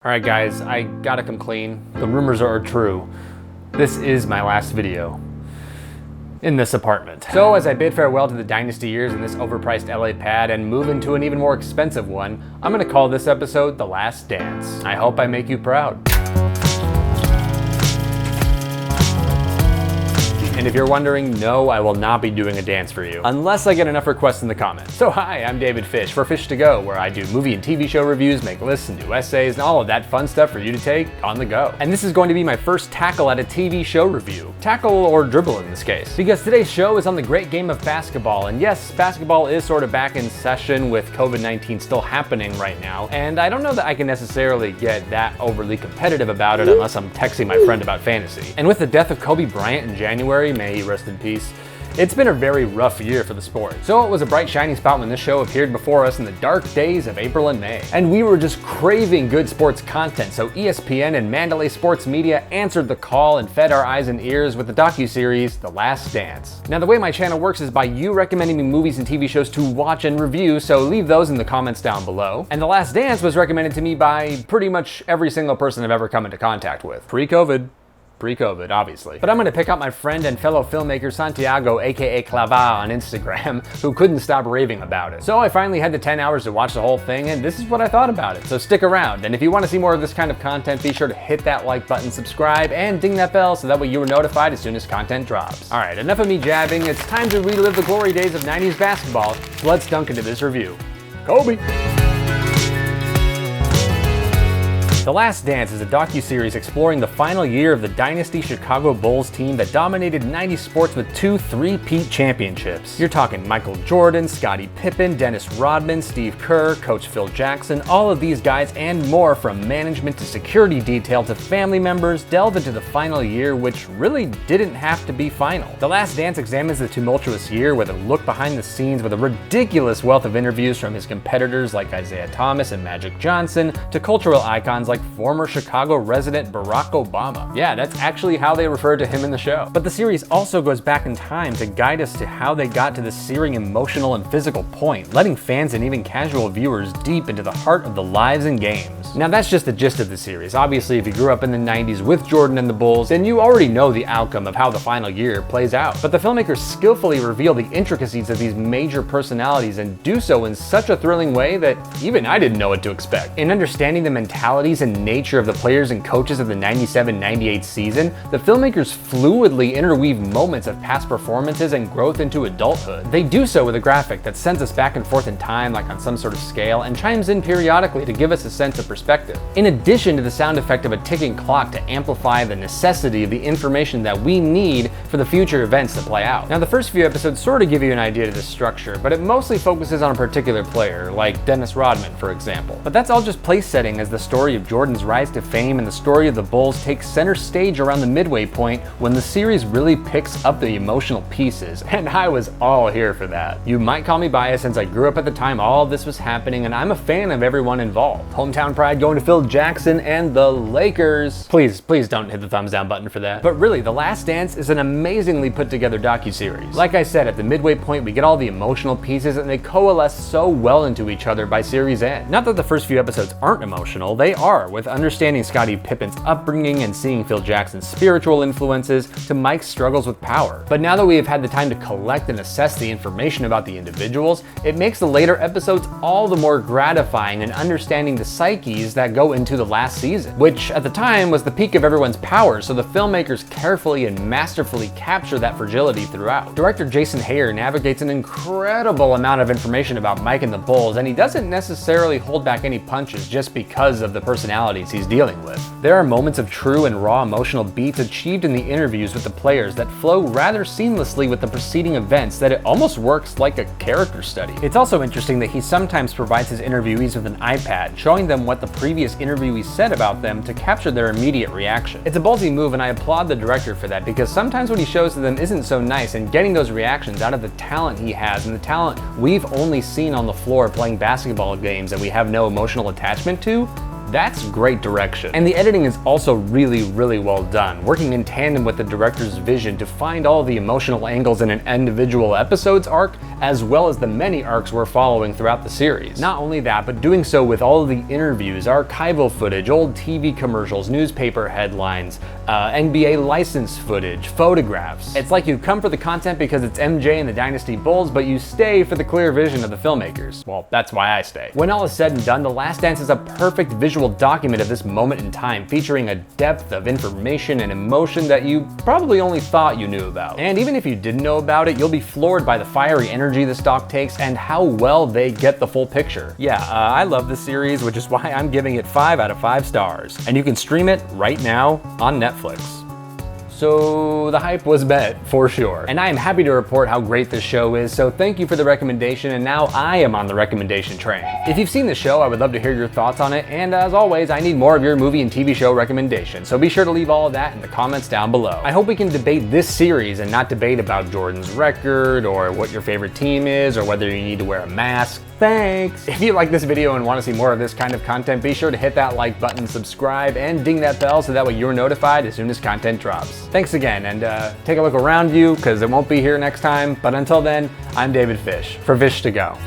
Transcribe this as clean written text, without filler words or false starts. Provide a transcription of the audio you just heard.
Alright guys, I gotta come clean. The rumors are true. This is my last video in this apartment. So as I bid farewell to the dynasty years in this overpriced LA pad and move into an even more expensive one, I'm gonna call this episode The Last Dance. I hope I make you proud. And if you're wondering, no, I will not be doing a dance for you, unless I get enough requests in the comments. So hi, I'm David Fisch for Fisch to Go, where I do movie and TV show reviews, make lists and do essays, and all of that fun stuff for you to take on the go. And this is going to be my first tackle at a TV show review. Tackle or dribble in this case. Because today's show is on the great game of basketball, and yes, basketball is sort of back in session with COVID-19 still happening right now, and I don't know that I can necessarily get that overly competitive about it unless I'm texting my friend about fantasy. And with the death of Kobe Bryant in January, may he rest in peace, it's been a very rough year for the sport. So it was a bright shining spot when this show appeared before us in the dark days of April and May. And we were just craving good sports content, so ESPN and Mandalay sports media answered the call and fed our eyes and ears with the docu-series The Last Dance. Now the way my channel works is by you recommending me movies and TV shows to watch and review, so leave those in the comments down below. And The Last Dance was recommended to me by pretty much every single person I've ever come into contact with. Pre-COVID, obviously. But I'm gonna pick out my friend and fellow filmmaker Santiago, aka Clava on Instagram, who couldn't stop raving about it. So I finally had the 10 hours to watch the whole thing, and this is what I thought about it. So stick around, and if you wanna see more of this kind of content, be sure to hit that like button, subscribe, and ding that bell so that way you are notified as soon as content drops. Alright, enough of me jabbing, it's time to relive the glory days of 90s basketball, so let's dunk into this review. Kobe! The Last Dance is a docu-series exploring the final year of the dynasty Chicago Bulls team that dominated 90s sports with 2 three-peat championships. You're talking Michael Jordan, Scottie Pippin, Dennis Rodman, Steve Kerr, Coach Phil Jackson, all of these guys and more, from management to security detail to family members, delve into the final year, which really didn't have to be final. The Last Dance examines the tumultuous year with a look behind the scenes with a ridiculous wealth of interviews from his competitors like Isaiah Thomas and Magic Johnson to cultural icons like former Chicago resident Barack Obama. Yeah, that's actually how they refer to him in the show. But the series also goes back in time to guide us to how they got to this searing emotional and physical point, letting fans and even casual viewers deep into the heart of the lives and games. Now that's just the gist of the series. Obviously, if you grew up in the 90s with Jordan and the Bulls, then you already know the outcome of how the final year plays out. But the filmmakers skillfully reveal the intricacies of these major personalities and do so in such a thrilling way that even I didn't know what to expect. In understanding the mentalities and nature of the players and coaches of the 97-98 season, the filmmakers fluidly interweave moments of past performances and growth into adulthood. They do so with a graphic that sends us back and forth in time like on some sort of scale and chimes in periodically to give us a sense of perspective. In addition to the sound effect of a ticking clock to amplify the necessity of the information that we need for the future events to play out. Now the first few episodes sort of give you an idea of the structure, but it mostly focuses on a particular player, like Dennis Rodman for example. But that's all just place setting as the story of Jordan's rise to fame and the story of the Bulls takes center stage around the midway point when the series really picks up the emotional pieces, and I was all here for that. You might call me biased since I grew up at the time all of this was happening, and I'm a fan of everyone involved. Hometown pride going to Phil Jackson and the Lakers. Please don't hit the thumbs down button for that. But really, The Last Dance is an amazingly put together docu-series. Like I said, at the midway point we get all the emotional pieces and they coalesce so well into each other by series end. Not that the first few episodes aren't emotional, they are, with understanding Scottie Pippen's upbringing and seeing Phil Jackson's spiritual influences to Mike's struggles with power. But now that we have had the time to collect and assess the information about the individuals, it makes the later episodes all the more gratifying in understanding the psyches that go into the last season, which at the time was the peak of everyone's power, so the filmmakers carefully and masterfully capture that fragility throughout. Director Jason Hehir navigates an incredible amount of information about Mike and the Bulls, and he doesn't necessarily hold back any punches just because of the personalities he's dealing with. There are moments of true and raw emotional beats achieved in the interviews with the players that flow rather seamlessly with the preceding events that it almost works like a character study. It's also interesting that he sometimes provides his interviewees with an iPad, showing them what the previous interviewees said about them to capture their immediate reaction. It's a ballsy move, and I applaud the director for that, because sometimes what he shows to them isn't so nice, and getting those reactions out of the talent he has and the talent we've only seen on the floor playing basketball games that we have no emotional attachment to, That's great direction. And the editing is also really well done, working in tandem with the director's vision to find all the emotional angles in an individual episode's arc, as well as the many arcs we're following throughout the series. Not only that, but doing so with all of the interviews, archival footage, old TV commercials, newspaper headlines, NBA license footage, photographs. It's like you come for the content because it's MJ and the Dynasty Bulls, but you stay for the clear vision of the filmmakers. Well, that's why I stay. When all is said and done, The Last Dance is a perfect visual document of this moment in time, featuring a depth of information and emotion that you probably only thought you knew about. And even if you didn't know about it, you'll be floored by the fiery energy this doc takes and how well they get the full picture. Yeah, I love this series, which is why I'm giving it 5 out of 5 stars. And you can stream it right now on Netflix. So the hype was met, for sure. And I am happy to report how great this show is, so thank you for the recommendation, and now I am on the recommendation train. If you've seen the show, I would love to hear your thoughts on it, and as always, I need more of your movie and TV show recommendations, so be sure to leave all of that in the comments down below. I hope we can debate this series and not debate about Jordan's record, or what your favorite team is, or whether you need to wear a mask. Thanks! If you like this video and want to see more of this kind of content, be sure to hit that like button, subscribe, and ding that bell so that way you're notified as soon as content drops. Thanks again, and take a look around you, because it won't be here next time. But until then, I'm David Fisch, for Fisch to Go.